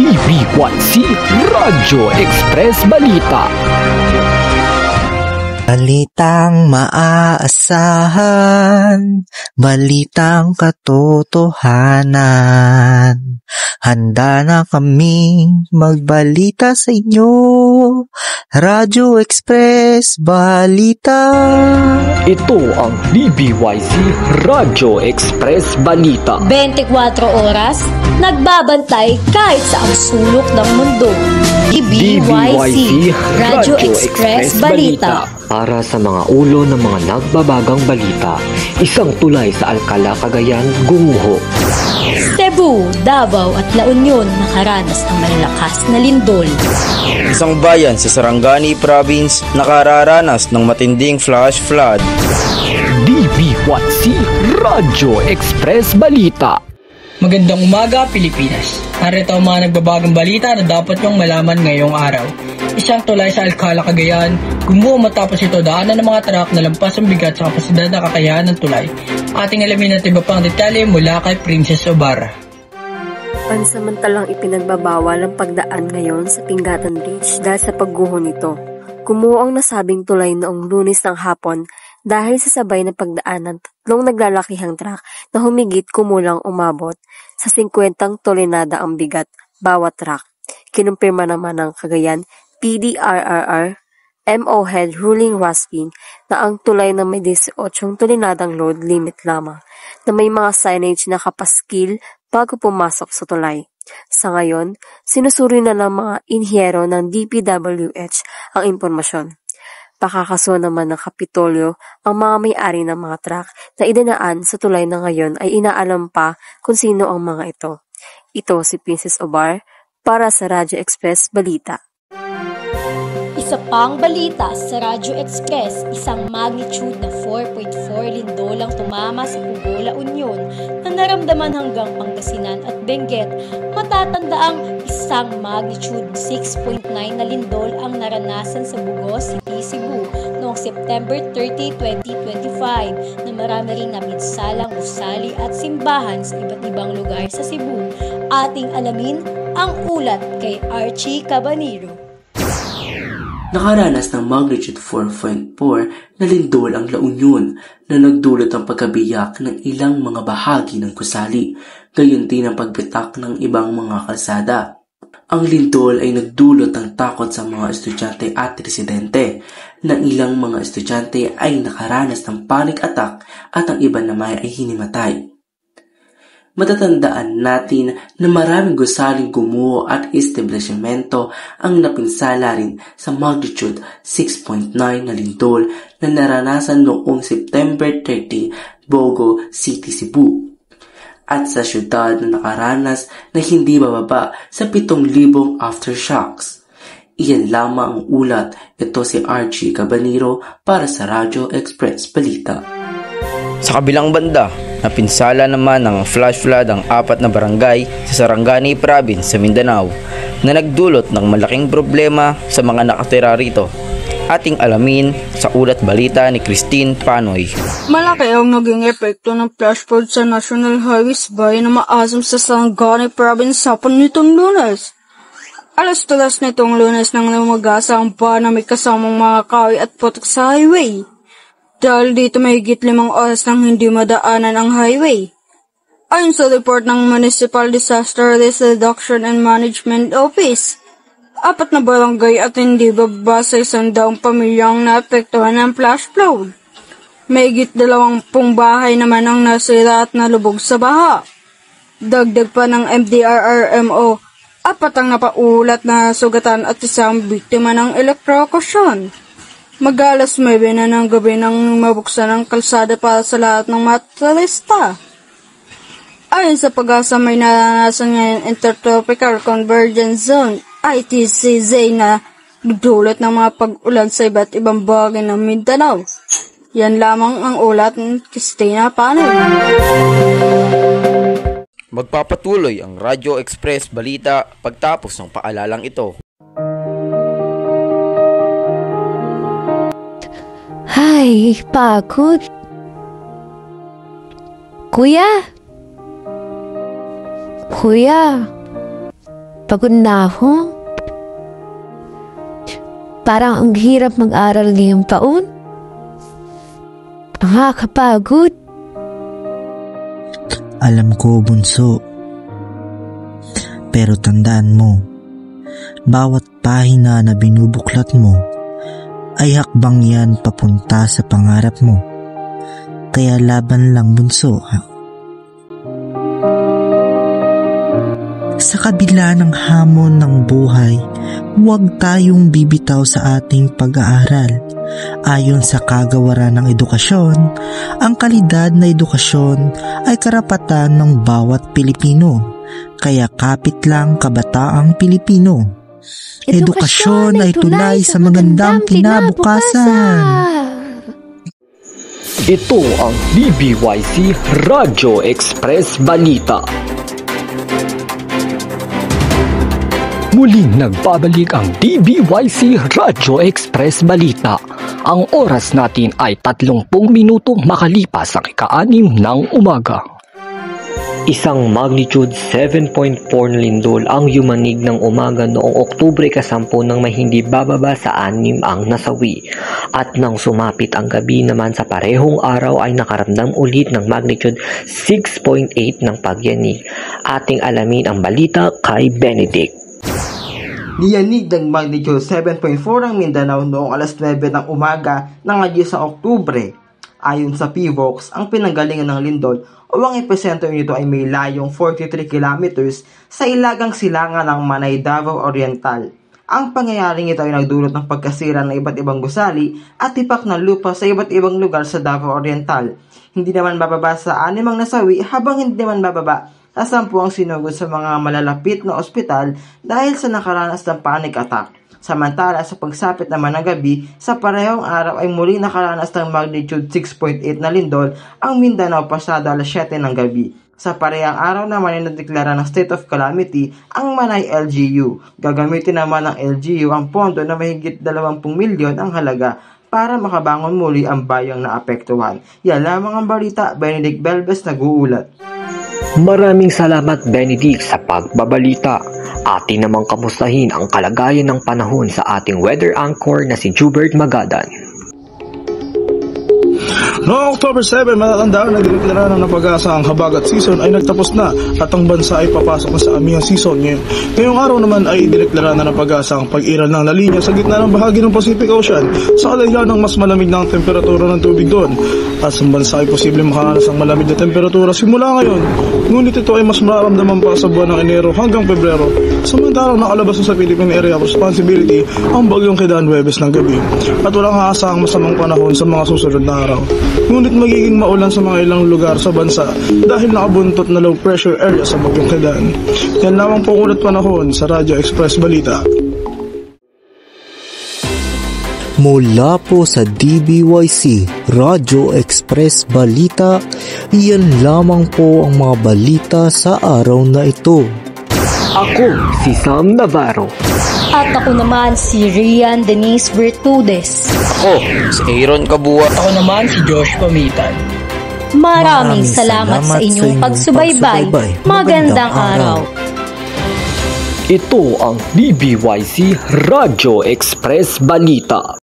DB1C Radyo Express Balita. Balitang maaasahan, balitang katotohanan. Handa na kaming magbalita sa inyo, Radyo Express Balita. Ito ang DBYC Radyo Express Balita. 24 oras, nagbabantay kahit sa ang sulok ng mundo. DBYC Radyo Express Balita. Para sa mga ulo ng mga nagbabagang balita, isang tulay sa Alcala, Cagayan, gumuho. Cebu, Davao at La Union nakaranas ng malalakas na lindol. Isang bayan sa Sarangani Province nakararanas ng matinding flash flood. DB1C Radyo Express Balita. Magandang umaga, Pilipinas. Narito ang mga nagbabagang balita na dapat niyong malaman ngayong araw. Isang tulay sa Alcala, Cagayan, gumuho matapos ito daanan ng mga truck na lampas ang bigat sa kapasidad na kakayahan ng tulay. Ating alamin at iba pang detalye mula kay Princess Obar. Pansamantalang ipinagbabawal ang pagdaan ngayon sa Pingatan Beach dahil sa pagguho nito. Gumuho ang nasabing tulay noong Lunes ng hapon dahil sa sabay na pagdaan ng tatlong naglalakihang truck na humigit kumulang umabot sa 50 tolenada ang bigat bawat truck. Kinumpirma naman ng Cagayan PDRRR MO Head Ruling Rasping na ang tulay na may 18 tolenadang load limit lamang na may mga signage na kapaskil bago pumasok sa tulay. Sa ngayon, sinusuri na ng mga inhinyero ng DPWH ang impormasyon. Pakakaso naman ng Kapitolyo ang mga may-ari ng mga truck na idinaan sa tulay na ngayon ay inaalam pa kung sino ang mga ito. Ito si Princess Obar para sa Radyo Express Balita. Isa pang balita sa Radyo Express, isang magnitude na 4.4 lindol ang tumama sa Pugo, La Union na naramdaman hanggang Pangasinan at Benguet. Matatanda isang magnitude 6.9 na lindol ang naranasan sa Bugo City, Cebu noong September 30, 2025 na marami ring napinsalang gusali at simbahan sa iba't ibang lugar sa Cebu. Ating alamin ang ulat kay Archie Cabanero. Nakaranas ng magnitude 4.4 na lindol ang La Union na nagdulot ng pagkabiyak ng ilang mga bahagi ng gusali, gayon din ang pagbitak ng ibang mga kalsada. Ang lindol ay nagdulot ng takot sa mga estudyante at residente, na ilang mga estudyante ay nakaranas ng panic attack at ang iba naman ay hinimatay. Matatandaan natin na maraming gusaling gumuho at establishmento ang napinsala rin sa magnitude 6.9 na lindol na naranasan noong September 30, Bogo City, Cebu. At sa syudad na nakaranas na hindi bababa sa 7,000 aftershocks. Iyan lamang ang ulat. Ito si Archie Cabanero para sa Radyo Express Balita. Sa kabilang banda, napinsala naman ng flash flood ang 4 na barangay sa Sarangani Province sa Mindanao na nagdulot ng malaking problema sa mga nakatira rito. Ating alamin sa ulat balita ni Christine Panoy. Malaki ang naging epekto ng flash flood sa National Highways bayan na maasam sa Sarangani Province hapon nitong Lunes. Alas-talas nitong Lunes nang lumagasa ang van na may kasamang mga kahoy at putok sa highway. Dahil dito may higit 5 oras nang hindi madaanan ang highway. Ayon sa report ng Municipal Disaster Risk Reduction and Management Office, 4 na barangay at hindi bababa sa 100 pamilyang naapektuhan ng flash flood. May higit 20 bahay naman ang nasira at nalubog sa baha. Dagdag pa ng MDRRMO, 4 ang napaulat na sugatan at 1 biktima ng elektrokusyon. Mag-alas 9 na ng gabi nang mabuksan ang kalsada para sa lahat ng motorista. Ayon sa Pag-asa, may naranasan ngayon Intertropical Convergence Zone, ITCZ, na dudulot ng mga pag-ulan sa iba't ibang bahagi ng Mindanao. Yan lamang ang ulat ng Christina Panoy. Magpapatuloy ang Radyo Express Balita pagtapos ng paalalang ito. Ay, pagod. Kuya? Pagod na ako. Parang ang hirap mag-aral ngayong taon. Nakakapagod. Alam ko, bunso. Pero tandaan mo, bawat pahina na binubuklat mo ay hakbang yan papunta sa pangarap mo. Kaya laban lang, bunso, ha? Sa kabila ng hamon ng buhay, huwag tayong bibitaw sa ating pag-aaral. Ayon sa kagawaran ng edukasyon, ang kalidad na edukasyon ay karapatan ng bawat Pilipino. Kaya kapit lang kabataang Pilipino. Edukasyon ay tulay sa magandang kinabukasan. Ito ang DBYC Radyo Express Balita. Muling nagbabalik ang DBYC Radyo Express Balita. Ang oras natin ay 30 minuto makalipas ang ika-6 ng umaga. Isang magnitude 7.4 na lindol ang yumanig ng umaga noong Oktubre 10 nang may hindi bababa sa 6 ang nasawi. At nang sumapit ang gabi naman sa parehong araw ay nakaramdam ulit ng magnitude 6.8 ng pagyanig. Ating alamin ang balita kay Benedict. Niyanig ng magnitude 7.4 ang Mindanao noong alas 9 ng umaga ng sa Oktubre. Ayon sa PVOX, ang pinanggalingan ng lindol o ang epicentro nito ay may layong 43 kilometers sa ilagang silangan ng Manay, Davao Oriental. Ang pangyayaring ito ay nagdulot ng pagkasira ng iba't ibang gusali at tipak ng lupa sa iba't ibang lugar sa Davao Oriental. Hindi naman bababa sa 6 ang nasawi habang hindi naman bababa sa 10 ang sinugod sa mga malalapit na ospital dahil sa nakaranas ng panic attack. Samantala sa pagsapit naman ng gabi, sa parehong araw ay muling nakaranas ng magnitude 6.8 na lindol ang Mindanao pasado alas 7 ng gabi. Sa parehang araw naman ay nadeklara ng state of calamity ang Manay LGU. Gagamitin naman ng LGU ang pondo na mahigit 20 milyon ang halaga para makabangon muli ang bayang naapektuhan. Yan lamang ang balita, Benedict Belbes nag-uulat. Maraming salamat Benedict sa pagbabalita. Atin namang kamustahin ang kalagayan ng panahon sa ating weather anchor na si Jubert Magadan. Noong October 7, matatandaan na dineklara ng Pag-asa ang habagat season ay nagtapos na at ang bansa ay papasok na sa amihan season ngayon. Ngayong araw naman ay dineklara na ng Pag-asa ang pag-iral ng La Nina sa gitna ng bahagi ng Pacific Ocean sa kadahilan ng mas malamig na ang temperatura ng tubig doon. At sa bansa ay posible makaranas ang malamig na temperatura simula ngayon. Ngunit ito ay mas mararamdaman pa sa buwan ng Enero hanggang Pebrero. Samantalang nakalabas sa Philippine Area of Responsibility ang bagyong Kidan Huwebes ng gabi. At walang aasahang masamang panahon sa mga susunod na araw. Ngunit magiging maulan sa mga ilang lugar sa bansa dahil nakabuntot na low pressure area sa bagyong Kidan. Yan lamang po ulat panahon sa Radyo Express Balita. Mula po sa DBYC Radyo Express Balita, iyan lamang po ang mga balita sa araw na ito. Ako si Sam Navarro. At ako naman si Rian Denise Bertudes. Ako, si Aaron Kabua. Ako naman si Josh Pamitan. Maraming salamat sa inyong pagsubaybay. Magandang araw. Ito ang DBYC Radyo Express Balita.